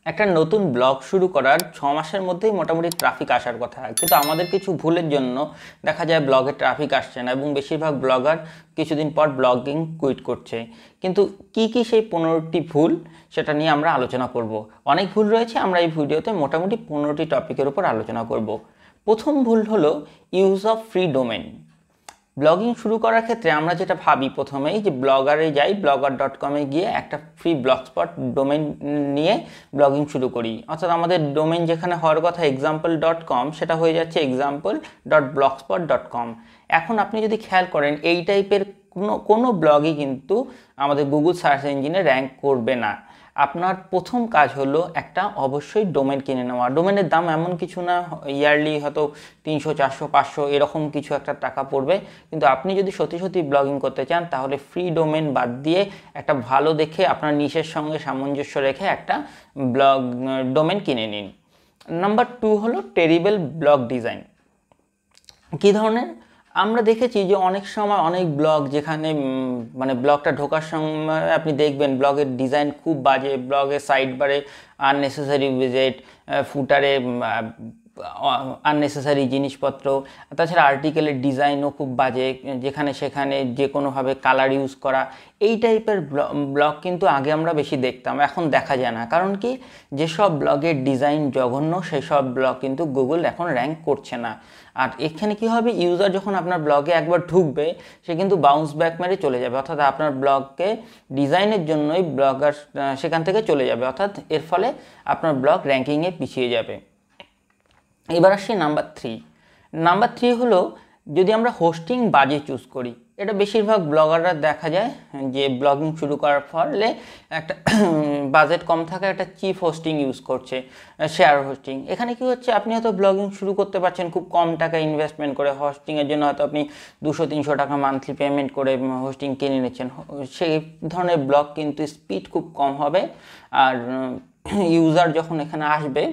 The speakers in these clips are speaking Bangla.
একটা নতুন ব্লগ শুরু করার 6 মাসের মধ্যেই মোটামুটি ট্রাফিক আসার কথা, কিন্তু আমাদের কিছু ভুলের জন্য দেখা যায় ব্লগে ট্রাফিক আসছে না এবং বেশিরভাগ ব্লগার কিছুদিন পর ব্লগিং কুইট করছে। কিন্তু কি কি সেই 15টি ভুল সেটা নিয়ে আমরা আলোচনা করব। অনেক ভুল রয়েছে, আমরা এই ভিডিওতে মোটামুটি 15টি টপিকের উপর আলোচনা করব। প্রথম ভুল হলো use of free domain. Blogging শুরু করার ক্ষেত্রে আমরা যেটা ভাবি প্রথমেই যে ব্লগারে যাই, blogger.com-এ গিয়ে একটা ফ্রি ব্লগস্পট ডোমেন নিয়ে ব্লগিং শুরু করি, অর্থাৎ আমাদের ডোমেন যেখানে হওয়ার কথা example.com সেটা হয়ে যাচ্ছে example.blogspot.com। এখন আপনি যদি খেয়াল করেন এই টাইপের কোনো ব্লগই কিন্তু আমাদের গুগল সার্চ ইঞ্জিনে র্যাঙ্ক করবে না। আপনার প্রথম কাজ হলো একটা অবশ্যই ডোমেন কিনে নেওয়া। ডোমেনের দাম এমন কিছু না, ইয়ারলি হয়তো 300, 400, 500 এরকম কিছু একটা টাকা পড়বে, কিন্তু আপনি যদি সত্যি সত্যি ব্লগিং করতে চান তাহলে ফ্রি ডোমেন বাদ দিয়ে একটা ভালো দেখে আপনার নিশের সঙ্গে সামঞ্জস্য রেখে একটা ব্লগ ডোমেন কিনে নিন। নাম্বার 2 হলো টেরিবল ব্লগ ডিজাইন। কী ধরনের? আমরা দেখেছি যে অনেক সময় অনেক ব্লগ যেখানে মানে ব্লগটা ঢোকার সময় আপনি দেখবেন ব্লগের ডিজাইন খুব বাজে, ব্লগের সাইড বারে আননেসেসারি উইজেট, ফুটারে আননেসেসারি জিনিসপত্র, তাছাড়া আর্টিকেলের ডিজাইনও খুব বাজে, যেখানে সেখানে যে কোনোভাবে কালার ইউজ করা। এই টাইপের ব্লগ কিন্তু আগে আমরা বেশি দেখতাম, এখন দেখা যায় না। কারণ কি, যেসব ব্লগের ডিজাইন জঘন্য সেই সব ব্লগ কিন্তু গুগল এখন র্যাঙ্ক করছে না। আর এখানে কি হবে, ইউজার যখন আপনার ব্লগে একবার ঢুকবে সে কিন্তু বাউন্স ব্যাক মেরে চলে যাবে, অর্থাৎ আপনার ব্লগকে ডিজাইনের জন্যই ব্লগার সেখান থেকে চলে যাবে, অর্থাৎ এর ফলে আপনার ব্লগ র্যাঙ্কিংয়ে পিছিয়ে যাবে। এবার আসছি নাম্বার 3। নাম্বার 3 হলো যদি আমরা হোস্টিং বাজে চুজ করি। এটা বেশিরভাগ ব্লগাররা দেখা যায় যে ব্লগিং শুরু করার ফলে একটা বাজেট কম থাকা একটা চিপ হোস্টিং ইউজ করছে, শেয়ার হোস্টিং। এখানে কি হচ্ছে, আপনি হয়তো ব্লগিং শুরু করতে পারছেন খুব কম টাকা ইনভেস্টমেন্ট করে, হোস্টিংয়ের জন্য হয়তো আপনি 200-300 টাকা মান্থলি পেমেন্ট করে হোস্টিং কিনে নিচ্ছেন। সেই ধরনের ব্লগ কিন্তু স্পিড খুব কম হবে, আর ইউজার যখন এখানে আসবে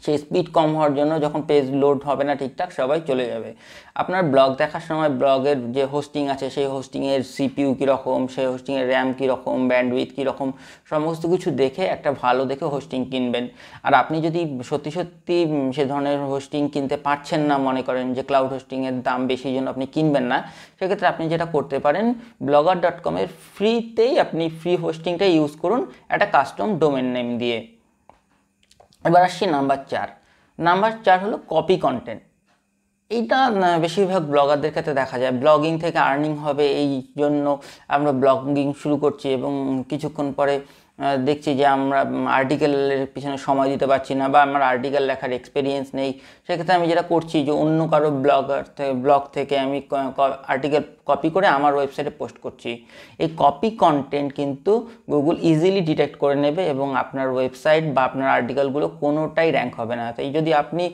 সেই স্পিড কম হওয়ার জন্য যখন পেজ লোড হবে না ঠিকঠাক, সবাই চলে যাবে। আপনার ব্লগ দেখার সময় ব্লগের যে হোস্টিং আছে সেই হোস্টিংয়ের সিপিইউ কীরকম, সেই হোস্টিংয়ের র্যাম কীরকম, ব্যান্ডউইথ কীরকম, সমস্ত কিছু দেখে একটা ভালো দেখে হোস্টিং কিনবেন। আর আপনি যদি সত্যি সত্যি সে ধরনের হোস্টিং কিনতে পারছেন না, মনে করেন যে ক্লাউড হোস্টিংয়ের দাম বেশি জন্য আপনি কিনবেন না, সেক্ষেত্রে আপনি যেটা করতে পারেন, blogger.com-এর ফ্রিতেই আপনি ফ্রি হোস্টিংটা ইউজ করুন একটা কাস্টম ডোমেন নেম দিয়ে। এবার আসছি নাম্বার 4। নাম্বার 4 হলো কপি কন্টেন্ট। এইটা বেশিরভাগ ব্লগারদের ক্ষেত্রে দেখা যায়, ব্লগিং থেকে আর্নিং হবে এই জন্য আমরা ব্লগিং শুরু করছি এবং কিছুক্ষণ পরে দেখছি যে আমরা আর্টিকেলের পিছনে সময় দিতে পারছি না বা আমার আর্টিকেল লেখার এক্সপিরিয়েন্স নেই। সেক্ষেত্রে আমি যেটা করছি যে অন্য কারো ব্লগ থেকে আমি আর্টিকেল কপি করে আমার ওয়েবসাইটে পোস্ট করছি। এই কপি কন্টেন্ট কিন্তু গুগল ইজিলি ডিটেক্ট করে নেবে এবং আপনার ওয়েবসাইট বা আপনার আর্টিকেলগুলো কোনোটাই র্যাঙ্ক হবে না। তাই যদি আপনি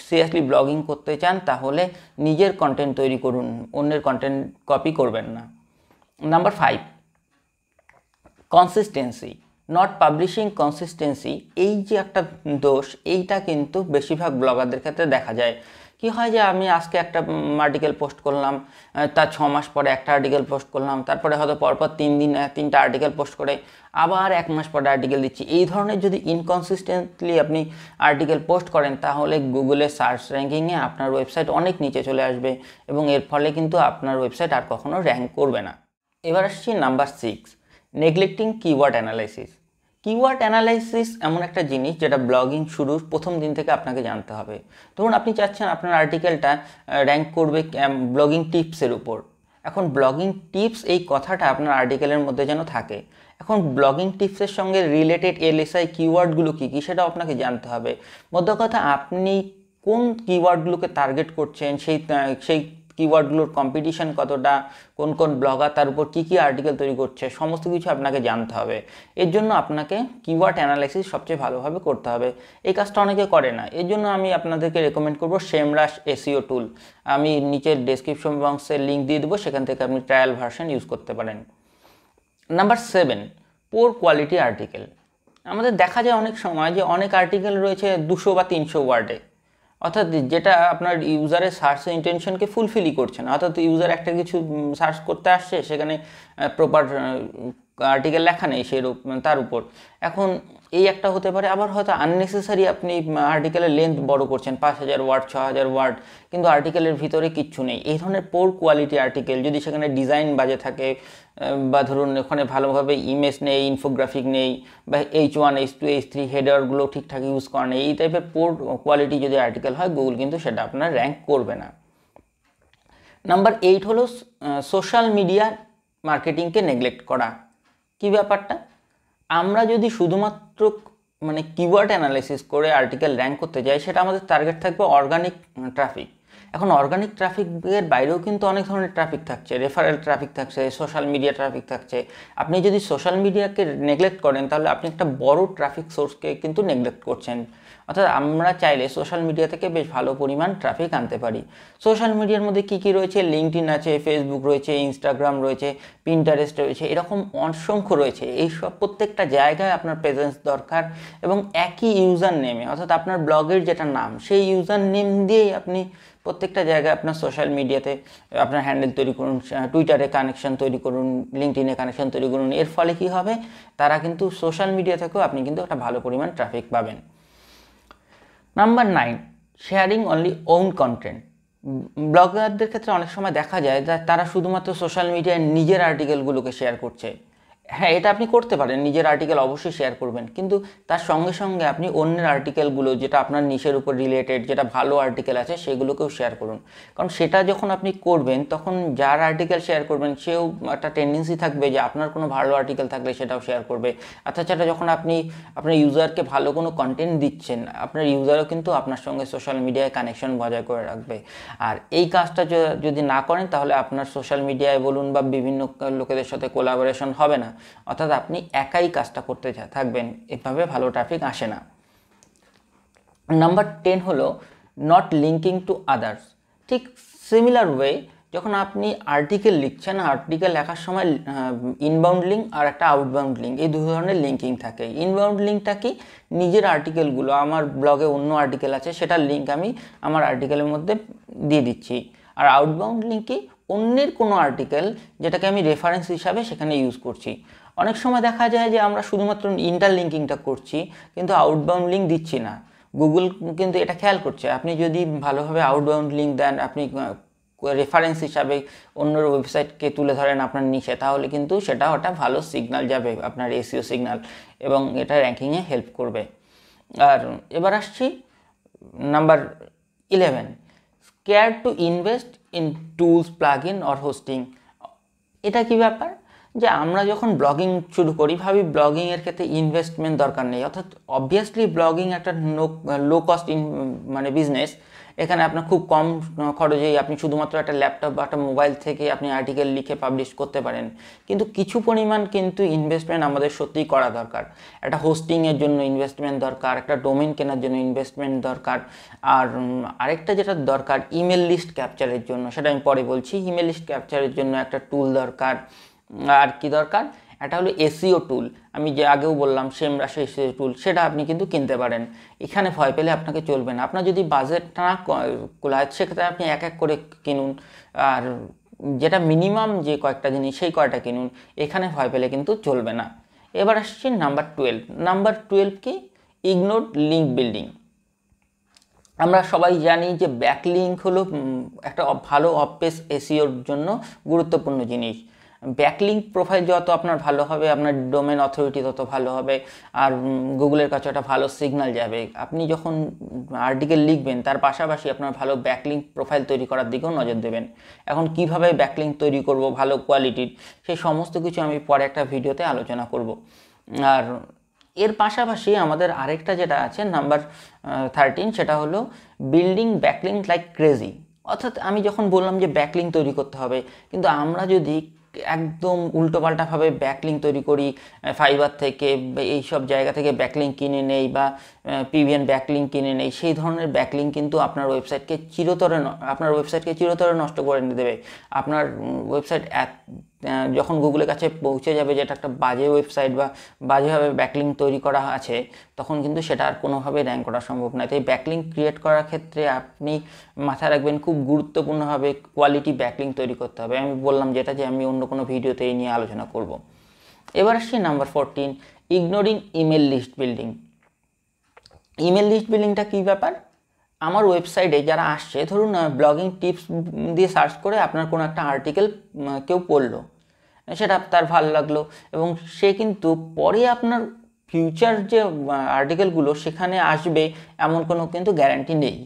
সিরিয়াসলি ব্লগিং করতে চান তাহলে নিজের কন্টেন্ট তৈরি করুন, অন্যের কন্টেন্ট কপি করবেন না। Number 5, consistency, not publishing consistency. এই যে একটা দোষ, এইটা কিন্তু বেশিরভাগ ব্লগারদের ক্ষেত্রে দেখা যায়। কি হয় যে আমি আজকে একটা আর্টিকেল পোস্ট করলাম, তার 6 মাস পরে একটা আর্টিকেল পোস্ট করলাম, তারপরে হয়তো পরপর 3 দিন 3টা আর্টিকেল পোস্ট করে আবার 1 মাস পরে আর্টিকেল দিচ্ছি। এই ধরনের যদি ইনকনসিস্টেন্টলি আপনি আর্টিকেল পোস্ট করেন তাহলে গুগলের সার্চ র্যাঙ্কিংয়ে আপনার ওয়েবসাইট অনেক নিচে চলে আসবে এবং এর ফলে কিন্তু আপনার ওয়েবসাইট আর কখনো র্যাঙ্ক করবে না। এবার আসছি number 6, neglecting keyword analysis. Keyword analysis এমন একটা জিনিস যেটা ব্লগিং শুরুর প্রথম দিন থেকে আপনাকে জানতে হবে। ধরুন আপনি চাচ্ছেন আপনার আর্টিকেলটা র্যাঙ্ক করবে ব্লগিং টিপসের উপর। এখন ব্লগিং টিপস এই কথাটা আপনার আর্টিকেলের মধ্যে যেন থাকে। এখন ব্লগিং টিপসের সঙ্গে রিলেটেড এলএসআই কিওয়ার্ডগুলো কী কী সেটাও আপনাকে জানতে হবে। মোদ্দা কথা, আপনি কোন কিওয়ার্ডগুলোকে টার্গেট করছেন, সেই কিওয়ার্ডগুলোর কম্পিটিশন কতটা, কোন কোন ব্লগার তার উপর কী কী আর্টিকেল তৈরি করছে, সমস্ত কিছু আপনাকে জানতে হবে। এর জন্য আপনাকে কিওয়ার্ড অ্যানালাইসিস সবচেয়ে ভালোভাবে করতে হবে। এই কাজটা অনেকে করে না, এর জন্য আমি আপনাদেরকে রেকমেন্ড করবো সেমরাশ এসইও টুল। আমি নিচের ডেসক্রিপশন বক্সে লিঙ্ক দিয়ে দেবো, সেখান থেকে আপনি ট্রায়াল ভার্সন ইউজ করতে পারেন। নাম্বার 7, পোর কোয়ালিটি আর্টিকেল। আমাদের দেখা যায় অনেক সময় যে অনেক আর্টিকেল রয়েছে 200 বা 300 ওয়ার্ডে, অর্থাৎ যেটা আপনার ইউজারের সার্চ ইন্টেনশনকে ফুলফিলই করছে না। অর্থাৎ ইউজার একটা কিছু সার্চ করতে আসছে, সেখানে প্রপার আর্টিকেল লেখা নেই সেরকম তার উপর। এখন এই একটা হতে পারে, আবার হয়তো আননেসেসারি আপনি আর্টিকেলের লেন্থ বড় করছেন 5000 ওয়ার্ড 6000 ওয়ার্ড, কিন্তু আর্টিকেলের ভিতরে কিচ্ছু নেই। এই ধরনের পোর কোয়ালিটি আর্টিকেল, যদি সেখানে ডিজাইন বাজে থাকে বা ধরুন ওখানে ভালোভাবে ইমেজ নেই, ইনফোগ্রাফিক নেই, বা H1 H2 H3 হেডারগুলো ঠিকঠাক ইউজ করা নেই, এই টাইপের পোর কোয়ালিটি যদি আর্টিকেল হয়, গুগল কিন্তু সেটা আপনার র্যাঙ্ক করবে না। নাম্বার 8 হলো সোশ্যাল মিডিয়া মার্কেটিংকে নেগলেক্ট করা। কি ব্যাপারটা? আমরা যদি শুধুমাত্র মানে কিওয়ার্ড অ্যানালাইসিস করে আর্টিকেল র্যাঙ্ক করতে যাই, সেটা আমাদের টার্গেট থাকবে অর্গানিক ট্রাফিক। এখন অর্গানিক ট্রাফিকের বাইরেও কিন্তু অনেক ধরনের ট্রাফিক থাকছে, রেফারেল ট্রাফিক থাকছে, সোশ্যাল মিডিয়া ট্রাফিক থাকছে। আপনি যদি সোশ্যাল মিডিয়াকে নেগলেক্ট করেন, তাহলে আপনি একটা বড় ট্রাফিক সোর্সকে কিন্তু নেগলেক্ট করছেন। অর্থাৎ আমরা চাইলে সোশ্যাল মিডিয়া থেকে বেশ ভালো পরিমাণ ট্রাফিক আনতে পারি। সোশ্যাল মিডিয়ার মধ্যে কী কী রয়েছে? লিঙ্কডইন আছে, ফেসবুক রয়েছে, ইনস্টাগ্রাম রয়েছে, পিন্টারেস্ট রয়েছে, এরকম অসংখ্য রয়েছে। এই সব প্রত্যেকটা জায়গায় আপনার প্রেজেন্স দরকার, এবং একই ইউজার নেমে, অর্থাৎ আপনার ব্লগের যেটা নাম, সেই ইউজার নেম দিয়েই আপনি প্রত্যেকটা জায়গায় আপনার সোশ্যাল মিডিয়াতে আপনার হ্যান্ডেল তৈরি করুন, টুইটারে কানেকশন তৈরি করুন, লিঙ্কডইনে কানেকশন তৈরি করুন। এর ফলে কি হবে? তারা কিন্তু সোশ্যাল মিডিয়া থেকেও আপনি কিন্তু একটা ভালো পরিমাণ ট্রাফিক পাবেন। Number 9, sharing only own content. ব্লগারদের ক্ষেত্রে অনেক সময় দেখা যায় যে তারা শুধুমাত্র সোশ্যাল মিডিয়ায় নিজের আর্টিকেলগুলোকে শেয়ার করছে। হ্যাঁ, এটা আপনি করতে পারেন, নিজের আর্টিকেল অবশ্যই শেয়ার করবেন, কিন্তু তার সঙ্গে সঙ্গে আপনি অন্যের আর্টিকেলগুলো, যেটা আপনার নিশের উপর রিলেটেড, যেটা ভালো আর্টিকেল আছে, সেগুলোকেও শেয়ার করুন। কারণ সেটা যখন আপনি করবেন, তখন যার আর্টিকেল শেয়ার করবেন সেও একটা টেন্ডেন্সি থাকবে যে আপনার কোনো ভালো আর্টিকেল থাকলে সেটাও শেয়ার করবে। তাছাড়া যখন আপনি আপনার ইউজারকে ভালো কোনো কন্টেন্ট দিচ্ছেন, আপনার ইউজারও কিন্তু আপনার সঙ্গে সোশ্যাল মিডিয়ায় কানেকশন বজায় করে রাখবে। আর এই কাজটা যদি না করেন, তাহলে আপনার সোশ্যাল মিডিয়ায় বলুন বা বিভিন্ন লোকেদের সাথে কোলাবোরেশন হবে না, অর্থাৎ আপনি একাই কাজটা করতে থাকবেন। এভাবে ভালো ট্রাফিক আসে না। নাম্বার 10 হলো নট লিঙ্কিং টু আদার্স। ঠিক সিমিলার ওয়ে, যখন আপনি আর্টিকেল লিখছেন, আর্টিকেল লেখার সময় ইনবাউন্ড লিঙ্ক আর একটা আউটবাউন্ড লিঙ্ক, এই দু ধরনের লিঙ্কিং থাকে। ইনবাউন্ড লিঙ্কটা কি? নিজের আর্টিকেলগুলো, আমার ব্লগে অন্য আর্টিকেল আছে, সেটার লিঙ্ক আমি আমার আর্টিকেলের মধ্যে দিয়ে দিচ্ছি। আর আউটবাউন্ড লিঙ্ক কি? অন্যের কোনো আর্টিকেল যেটাকে আমি রেফারেন্স হিসাবে সেখানে ইউজ করছি। অনেক সময় দেখা যায় যে আমরা শুধুমাত্র ইন্টারলিঙ্কিংটা করছি, কিন্তু আউটবাউন্ড লিঙ্ক দিচ্ছি না। গুগল কিন্তু এটা খেয়াল করছে। আপনি যদি ভালোভাবে আউটবাউন্ড লিঙ্ক দেন, আপনি রেফারেন্স হিসাবে অন্যর ওয়েবসাইটকে তুলে ধরেন আপনার নিচে, তাহলে কিন্তু সেটা ওটা ভালো সিগন্যাল যাবে, আপনার এসইও সিগন্যাল, এবং এটা র্যাঙ্কিংয়ে হেল্প করবে। আর এবার আসছি number 11, scared to invest in tools, plug in or hosting. এটা কি ব্যাপার? যে আমরা যখন ব্লগিং শুরু করি, ভাবি ব্লগিংয়ের ক্ষেত্রে ইনভেস্টমেন্ট দরকার নেই, অর্থাৎ অবভিয়াসলি ব্লগিং একটা লো কস্ট মানে বিজনেস। এখানে আপনার খুব কম খরচেই আপনি শুধুমাত্র একটা ল্যাপটপ বা একটা মোবাইল থেকে আপনি আর্টিকেল লিখে পাবলিশ করতে পারেন, কিন্তু কিছু পরিমাণ কিন্তু ইনভেস্টমেন্ট আমাদের সত্যিই করা দরকার। একটা হোস্টিংয়ের জন্য ইনভেস্টমেন্ট দরকার, একটা ডোমেন কেনার জন্য ইনভেস্টমেন্ট দরকার, আর আরেকটা যেটা দরকার ইমেল লিস্ট ক্যাপচারের জন্য, সেটা আমি পরে বলছি। ইমেল লিস্ট ক্যাপচারের জন্য একটা টুল দরকার। আর কি দরকার? একটা হলো এসইও টুল, আমি যে আগেও বললাম সেমরাশ এসইও টুল, সেটা আপনি কিন্তু কিনতে পারেন। এখানে ভয় পেলে আপনাকে চলবে না। আপনার যদি বাজেট না কুলায়, সেক্ষেত্রে আপনি এক এক করে কিনুন, আর যেটা মিনিমাম যে কয়েকটা জিনিস সেই কয়টা কিনুন, এখানে ভয় পেলে কিন্তু চলবে না। এবার আসছি নাম্বার 12। নাম্বার 12 কি? Ignore link building. আমরা সবাই জানি যে ব্যাকলিঙ্ক হলো একটা ভালো অফ পেজ এসইওর জন্য গুরুত্বপূর্ণ জিনিস। ব্যাকলিঙ্ক প্রোফাইল যত আপনার ভালো হবে, আপনার ডোমেন অথরিটি তত ভালো হবে, আর গুগলের কাছে একটা ভালো সিগন্যাল যাবে। আপনি যখন আর্টিকেল লিখবেন, তার পাশাপাশি আপনার ভালো ব্যাকলিঙ্ক প্রোফাইল তৈরি করার দিকেও নজর দেবেন। এখন কিভাবে ব্যাকলিঙ্ক তৈরি করব ভালো কোয়ালিটির, সেই সমস্ত কিছু আমি পরে একটা ভিডিওতে আলোচনা করব। আর এর পাশাপাশি আমাদের আরেকটা যেটা আছে নাম্বার 13, সেটা হলো বিল্ডিং ব্যাকলিঙ্ক লাইক ক্রেজি। অর্থাৎ আমি যখন বললাম যে ব্যাকলিঙ্ক তৈরি করতে হবে, কিন্তু আমরা যদি একদম উল্টোপাল্টাভাবে ব্যাকলিঙ্ক তৈরি করি, ফাইবার থেকে এইসব জায়গা থেকে ব্যাকলিঙ্ক কিনে নেই, বা পিভিএন ব্যাকলিঙ্ক কিনে নেই, সেই ধরনের ব্যাকলিঙ্ক কিন্তু আপনার ওয়েবসাইটকে চিরতরে নষ্ট করে দেবে। আপনার ওয়েবসাইট যখন গুগলের কাছে পৌঁছে যাবে যে এটা একটা বাজে ওয়েবসাইট বা বাজেভাবে ব্যাকলিঙ্ক তৈরি করা আছে, তখন কিন্তু সেটা আর কোনোভাবে র্যাঙ্ক করা সম্ভব নয়। তাই ব্যাকলিঙ্ক ক্রিয়েট করার ক্ষেত্রে আপনি মাথায় রাখবেন, খুব গুরুত্বপূর্ণভাবে কোয়ালিটি ব্যাকলিঙ্ক তৈরি করতে হবে। আমি বললাম যেটা, যে আমি অন্য কোনো ভিডিওতে এই নিয়ে আলোচনা করব। এবার আসছি number 14, ignoring email list building. Email list বিল্ডিংটা কী ব্যাপার? আমার ওয়েবসাইটে যারা আসছে, ধরুন ব্লগিং টিপস দিয়ে সার্চ করে আপনার কোনো একটা আর্টিকেল কেউ পড়লো, সেটা তার ভালো লাগলো, এবং সে কিন্তু পরে আপনার ফিউচার যে আর্টিকেলগুলো সেখানে আসবে এমন কোনো কিন্তু গ্যারান্টি নেই।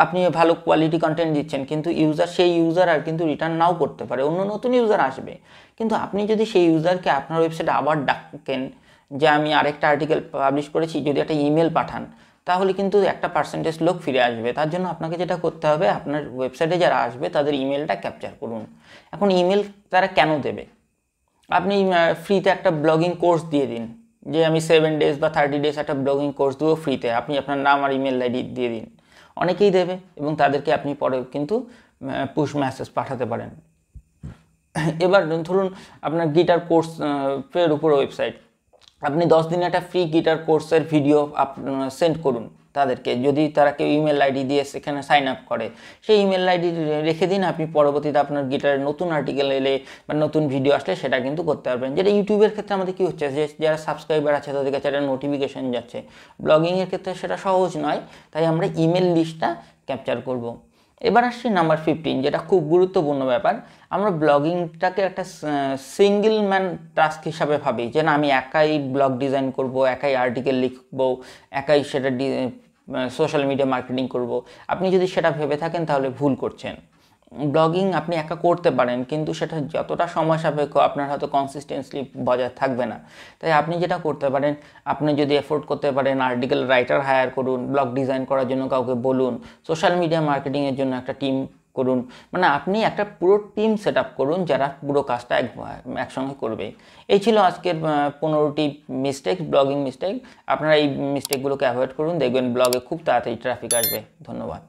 আপনি ভালো কোয়ালিটি কন্টেন্ট দিচ্ছেন, কিন্তু সেই ইউজার আর কিন্তু রিটার্ন নাও করতে পারে, অন্য নতুন ইউজার আসবে। কিন্তু আপনি যদি সেই ইউজারকে আপনার ওয়েবসাইটে আবার ডাকেন যে আমি আরেকটা আর্টিকেল পাবলিশ করেছি, যদি একটা ইমেল পাঠান, তাহলে কিন্তু একটা পার্সেন্টেজ লোক ফিরে আসবে। তার জন্য আপনাকে যেটা করতে হবে, আপনার ওয়েবসাইটে যারা আসবে তাদের ইমেলটা ক্যাপচার করুন। এখন ইমেল তারা কেন দেবে? আপনি ফ্রিতে একটা ব্লগিং কোর্স দিয়ে দিন, যে আমি 7 ডেজ বা 30 ডেজ একটা ব্লগিং কোর্স দেবো ফ্রিতে, আপনি আপনার নাম আর ইমেল আইডি দিয়ে দিন, অনেকেই দেবে, এবং তাদেরকে আপনি পরে কিন্তু পুশ মেসেজ পাঠাতে পারেন। এবার ধরুন আপনার গিটার কোর্সের উপর ওয়েবসাইট, আপনি 10 দিনে একটা ফ্রি গিটার কোর্সের ভিডিও সেন্ড করুন তাদেরকে, যদি তারা কেউ ইমেল আইডি দিয়ে সেখানে সাইন আপ করে, সেই ইমেল আইডি রেখে দিন, আপনি পরবর্তীতে আপনার গিটারের নতুন আর্টিকেল এলে বা নতুন ভিডিও আসলে সেটা কিন্তু করতে পারবেন। যেটা ইউটিউবের ক্ষেত্রে আমাদের কী হচ্ছে, যে যারা সাবস্ক্রাইবার আছে তাদের কাছে একটা নোটিফিকেশান যাচ্ছে, ব্লগিংয়ের ক্ষেত্রে সেটা সহজ নয়, তাই আমরা ইমেল লিস্টটা ক্যাপচার করব। এবার আসছি নাম্বার 15, যেটা খুব গুরুত্বপূর্ণ ব্যাপার। আমরা ব্লগিংটাকে একটা সিঙ্গেল ম্যান টাস্ক হিসাবে ভাবি, যে না আমি একাই ব্লগ ডিজাইন করব, একাই আর্টিকেল লিখব, একাই সেটা সোশ্যাল মিডিয়া মার্কেটিং করব। আপনি যদি সেটা ভেবে থাকেন তাহলে ভুল করছেন। ব্লগিং আপনি একা করতে পারেন, কিন্তু সেটা যতটা সময় সাপেক্ষ আপনার হয়তো কনসিস্টেন্সলি বজায় থাকবে না। তাই আপনি যেটা করতে পারেন, আপনি যদি এফোর্ড করতে পারেন, আর্টিকেল রাইটার হায়ার করুন, ব্লগ ডিজাইন করার জন্য কাউকে বলুন, সোশ্যাল মিডিয়া মার্কেটিংয়ের জন্য একটা টিম করুন, মানে আপনি একটা পুরো টিম সেট আপ করুন যারা পুরো কাজটা একসঙ্গে করবে। এই ছিল আজকের 15টি মিস্টেক, ব্লগিং মিস্টেক। আপনারা এই মিস্টেকগুলোকে অ্যাভয়েড করুন, দেখবেন ব্লগে খুব তাড়াতাড়ি ট্রাফিক আসবে। ধন্যবাদ।